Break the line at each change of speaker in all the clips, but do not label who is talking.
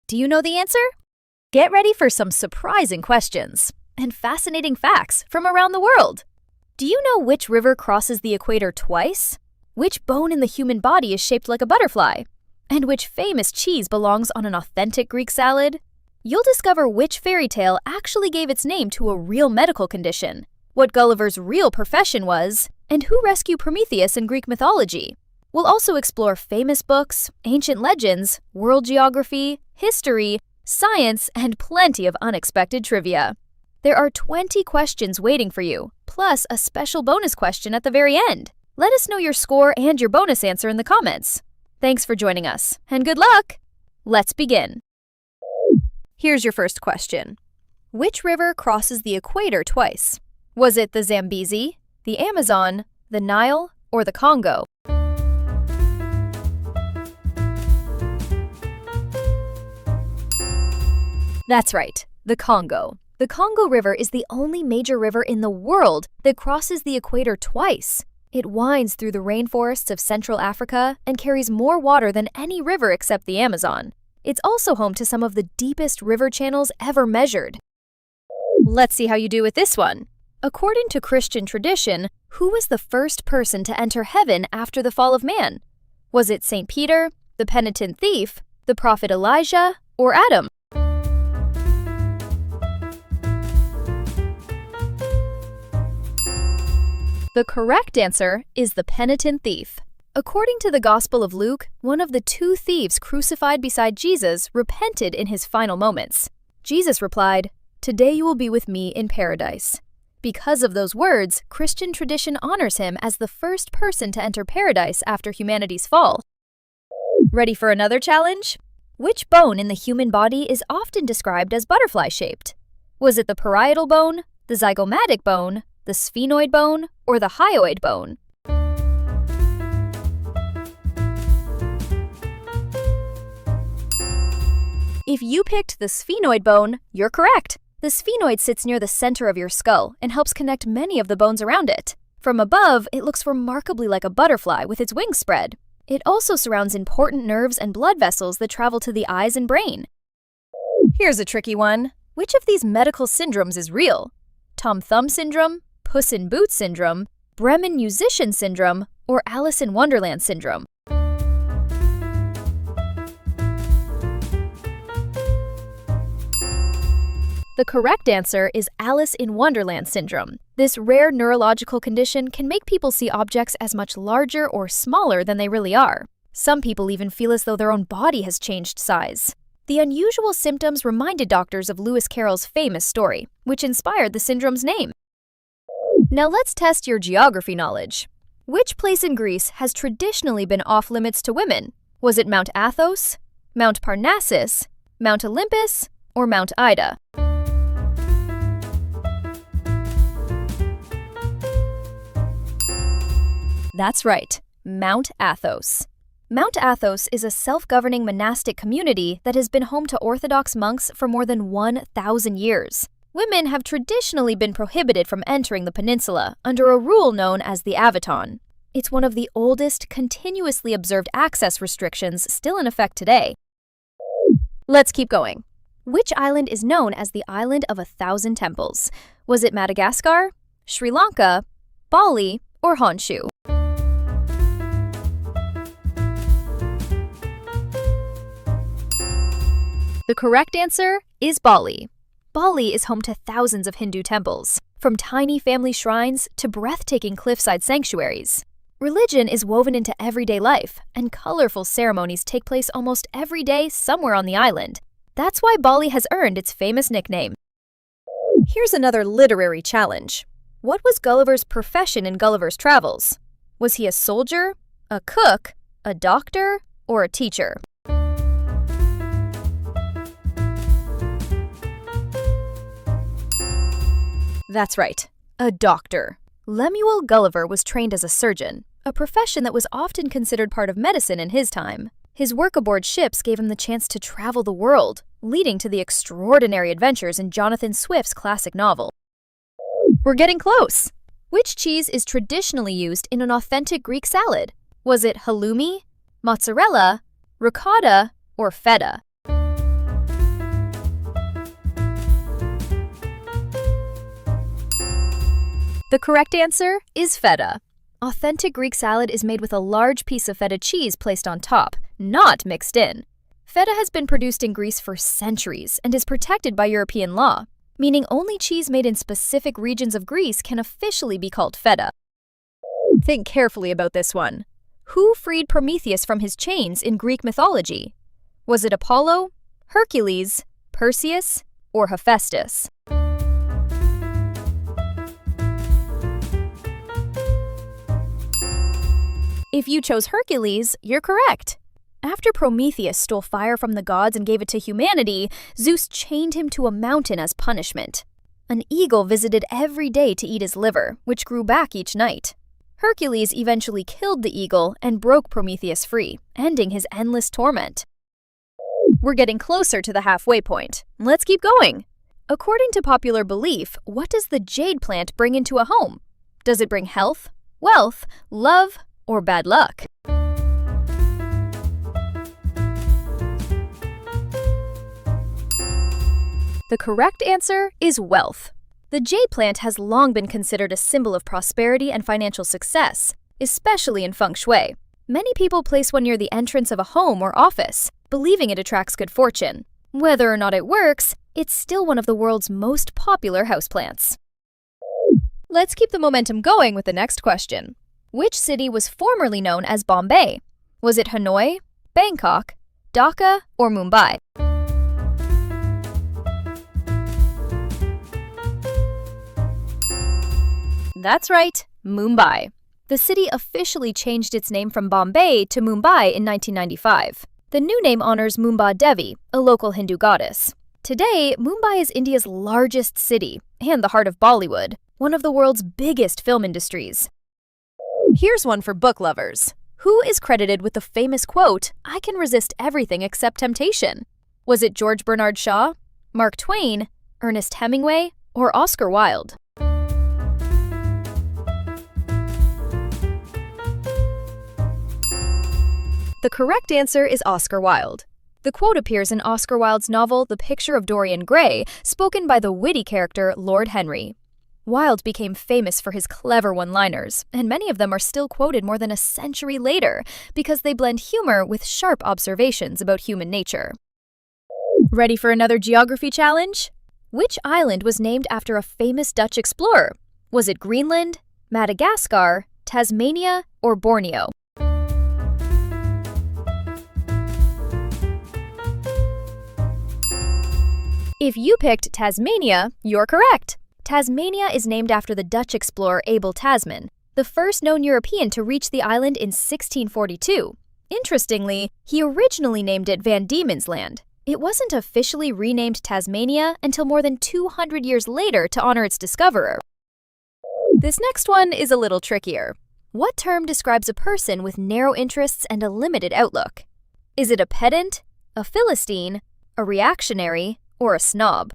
Do you know the answer? Get ready for some surprising questions and fascinating facts from around the world. Do you know which river crosses the equator twice? Which bone in the human body is shaped like a butterfly? And which famous cheese belongs on an authentic Greek salad? You'll discover which fairy tale actually gave its name to a real medical condition, what Gulliver's real profession was, and who rescued Prometheus in Greek mythology. We'll also explore famous books, ancient legends, world geography, history, science, and plenty of unexpected trivia. There are 20 questions waiting for you, plus a special bonus question at the very end. Let us know your score and your bonus answer in the comments. Thanks for joining us, and good luck! Let's begin. Here's your first question. Which river crosses the equator twice? Was it the Zambezi, the Amazon, the Nile, or the Congo? That's right, the Congo. The Congo River is the only major river in the world that crosses the equator twice. It winds through the rainforests of Central Africa and carries more water than any river except the Amazon. It's also home to some of the deepest river channels ever measured. Let's see how you do with this one. According to Christian tradition, who was the first person to enter heaven after the fall of man? Was it St. Peter, the penitent thief, the prophet Elijah, or Adam? The correct answer is the penitent thief. According to the Gospel of Luke, one of the two thieves crucified beside Jesus repented in his final moments. Jesus replied, "Today you will be with me in paradise." Because of those words, Christian tradition honors him as the first person to enter paradise after humanity's fall. Ready for another challenge? Which bone in the human body is often described as butterfly-shaped? Was it the parietal bone, the zygomatic bone, the sphenoid bone, or the hyoid bone? If you picked the sphenoid bone, you're correct. The sphenoid sits near the center of your skull and helps connect many of the bones around it. From above, it looks remarkably like a butterfly with its wings spread. It also surrounds important nerves and blood vessels that travel to the eyes and brain. Here's a tricky one. Which of these medical syndromes is real? Tom Thumb syndrome, Puss in Boots syndrome, Bremen musician syndrome, or Alice in Wonderland syndrome? The correct answer is Alice in Wonderland syndrome. This rare neurological condition can make people see objects as much larger or smaller than they really are. Some people even feel as though their own body has changed size. The unusual symptoms reminded doctors of Lewis Carroll's famous story, which inspired the syndrome's name. Now let's test your geography knowledge. Which place in Greece has traditionally been off-limits to women? Was it Mount Athos, Mount Parnassus, Mount Olympus, or Mount Ida? That's right, Mount Athos. Mount Athos is a self-governing monastic community that has been home to Orthodox monks for more than 1,000 years. Women have traditionally been prohibited from entering the peninsula under a rule known as the Avaton. It's one of the oldest, continuously observed access restrictions still in effect today. Let's keep going. Which island is known as the Island of 1,000 Temples? Was it Madagascar, Sri Lanka, Bali, or Honshu? The correct answer is Bali. Bali is home to thousands of Hindu temples, from tiny family shrines to breathtaking cliffside sanctuaries. Religion is woven into everyday life, and colorful ceremonies take place almost every day somewhere on the island. That's why Bali has earned its famous nickname. Here's another literary challenge. What was Gulliver's profession in Gulliver's Travels? Was he a soldier, a cook, a doctor, or a teacher? That's right, a doctor. Lemuel Gulliver was trained as a surgeon, a profession that was often considered part of medicine in his time. His work aboard ships gave him the chance to travel the world, leading to the extraordinary adventures in Jonathan Swift's classic novel. We're getting close. Which cheese is traditionally used in an authentic Greek salad? Was it halloumi, mozzarella, ricotta, or feta? The correct answer is feta. Authentic Greek salad is made with a large piece of feta cheese placed on top, not mixed in. Feta has been produced in Greece for centuries and is protected by European law, meaning only cheese made in specific regions of Greece can officially be called feta. Think carefully about this one. Who freed Prometheus from his chains in Greek mythology? Was it Apollo, Hercules, Perseus, or Hephaestus? If you chose Hercules, you're correct. After Prometheus stole fire from the gods and gave it to humanity, Zeus chained him to a mountain as punishment. An eagle visited every day to eat his liver, which grew back each night. Hercules eventually killed the eagle and broke Prometheus free, ending his endless torment. We're getting closer to the halfway point. Let's keep going. According to popular belief, what does the jade plant bring into a home? Does it bring health, wealth, love, or bad luck? The correct answer is wealth. The jade plant has long been considered a symbol of prosperity and financial success, especially in feng shui. Many people place one near the entrance of a home or office, believing it attracts good fortune. Whether or not it works, it's still one of the world's most popular houseplants. Let's keep the momentum going with the next question. Which city was formerly known as Bombay? Was it Hanoi, Bangkok, Dhaka, or Mumbai? That's right, Mumbai. The city officially changed its name from Bombay to Mumbai in 1995. The new name honors Mumbai Devi, a local Hindu goddess. Today, Mumbai is India's largest city and the heart of Bollywood, one of the world's biggest film industries. Here's one for book lovers. Who is credited with the famous quote, "I can resist everything except temptation"? Was it George Bernard Shaw, Mark Twain, Ernest Hemingway, or Oscar Wilde? The correct answer is Oscar Wilde. The quote appears in Oscar Wilde's novel The Picture of Dorian Gray, spoken by the witty character Lord Henry. Wilde became famous for his clever one-liners, and many of them are still quoted more than a century later because they blend humor with sharp observations about human nature. Ready for another geography challenge? Which island was named after a famous Dutch explorer? Was it Greenland, Madagascar, Tasmania, or Borneo? If you picked Tasmania, you're correct. Tasmania is named after the Dutch explorer Abel Tasman, the first known European to reach the island in 1642. Interestingly, he originally named it Van Diemen's Land. It wasn't officially renamed Tasmania until more than 200 years later to honor its discoverer. This next one is a little trickier. What term describes a person with narrow interests and a limited outlook? Is it a pedant, a philistine, a reactionary, or a snob?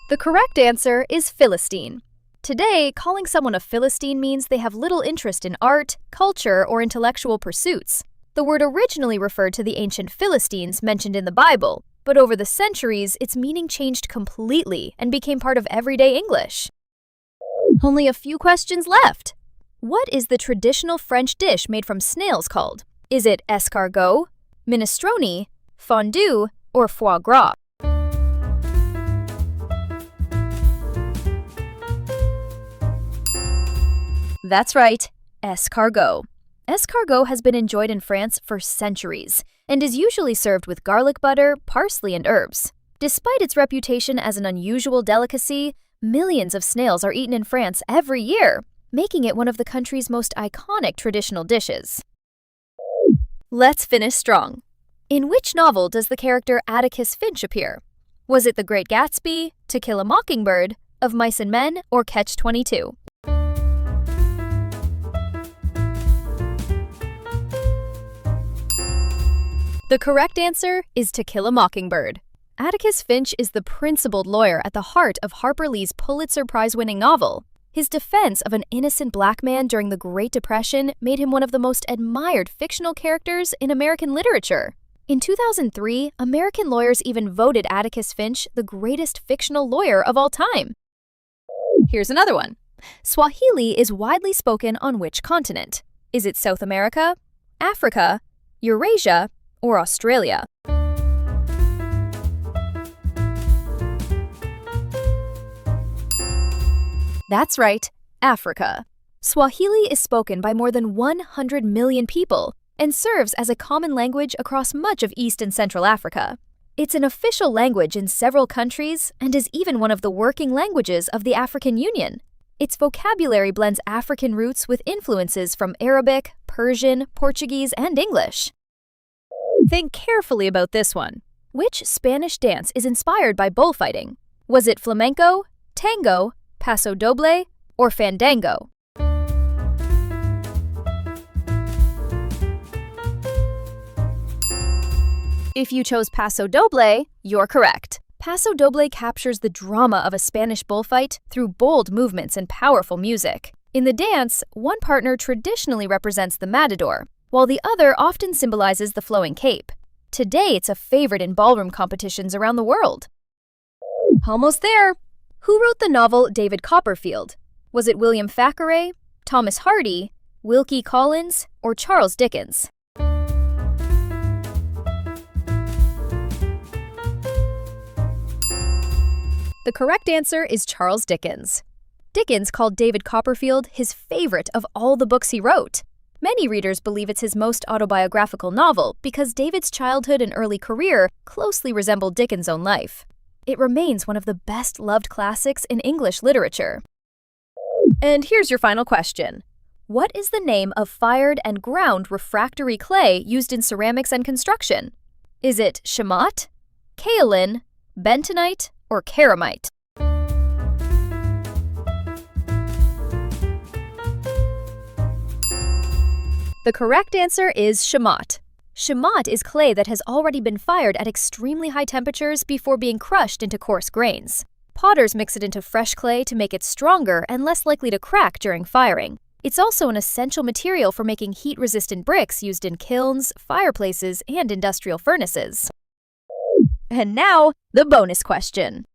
The correct answer is Philistine. Today, calling someone a Philistine means they have little interest in art, culture, or intellectual pursuits. The word originally referred to the ancient Philistines mentioned in the Bible, but over the centuries, its meaning changed completely and became part of everyday English. Only a few questions left. What is the traditional French dish made from snails called? Is it escargot, minestrone, fondue, or foie gras? That's right, escargot. Escargot has been enjoyed in France for centuries and is usually served with garlic butter, parsley, and herbs. Despite its reputation as an unusual delicacy, millions of snails are eaten in France every year, making it one of the country's most iconic traditional dishes. Let's finish strong. In which novel does the character Atticus Finch appear? Was it The Great Gatsby, To Kill a Mockingbird, Of Mice and Men, or Catch-22? The correct answer is To Kill a Mockingbird. Atticus Finch is the principled lawyer at the heart of Harper Lee's Pulitzer Prize-winning novel. His defense of an innocent black man during the Great Depression made him one of the most admired fictional characters in American literature. In 2003, American lawyers even voted Atticus Finch the greatest fictional lawyer of all time. Here's another one. Swahili is widely spoken on which continent? Is it South America, Africa, Eurasia, or Australia? That's right, Africa. Swahili is spoken by more than 100 million people and serves as a common language across much of East and Central Africa. It's an official language in several countries and is even one of the working languages of the African Union. Its vocabulary blends African roots with influences from Arabic, Persian, Portuguese, and English. Think carefully about this one. Which Spanish dance is inspired by bullfighting? Was it flamenco, tango, paso doble, or fandango? If you chose paso doble, you're correct. Paso doble captures the drama of a Spanish bullfight through bold movements and powerful music. In the dance, one partner traditionally represents the matador, while the other often symbolizes the flowing cape. Today, it's a favorite in ballroom competitions around the world. Almost there! Who wrote the novel David Copperfield? Was it William Thackeray, Thomas Hardy, Wilkie Collins, or Charles Dickens? The correct answer is Charles Dickens. Dickens called David Copperfield his favorite of all the books he wrote. Many readers believe it's his most autobiographical novel because David's childhood and early career closely resembled Dickens' own life. It remains one of the best-loved classics in English literature. And here's your final question. What is the name of fired and ground refractory clay used in ceramics and construction? Is it shamat, kaolin, bentonite, or keramite? The correct answer is shamat. Shamat is clay that has already been fired at extremely high temperatures before being crushed into coarse grains. Potters mix it into fresh clay to make it stronger and less likely to crack during firing. It's also an essential material for making heat-resistant bricks used in kilns, fireplaces, and industrial furnaces. And now, the bonus question.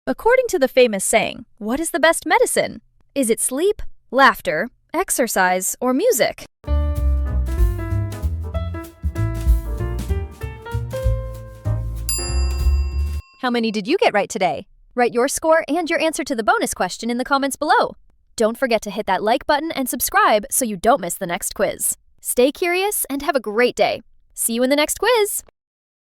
According to the famous saying, what is the best medicine? Is it sleep, laughter, exercise, or music? How many did you get right today? Write your score and your answer to the bonus question in the comments below. Don't forget to hit that like button and subscribe so you don't miss the next quiz. Stay curious and have a great day. See you in the next quiz!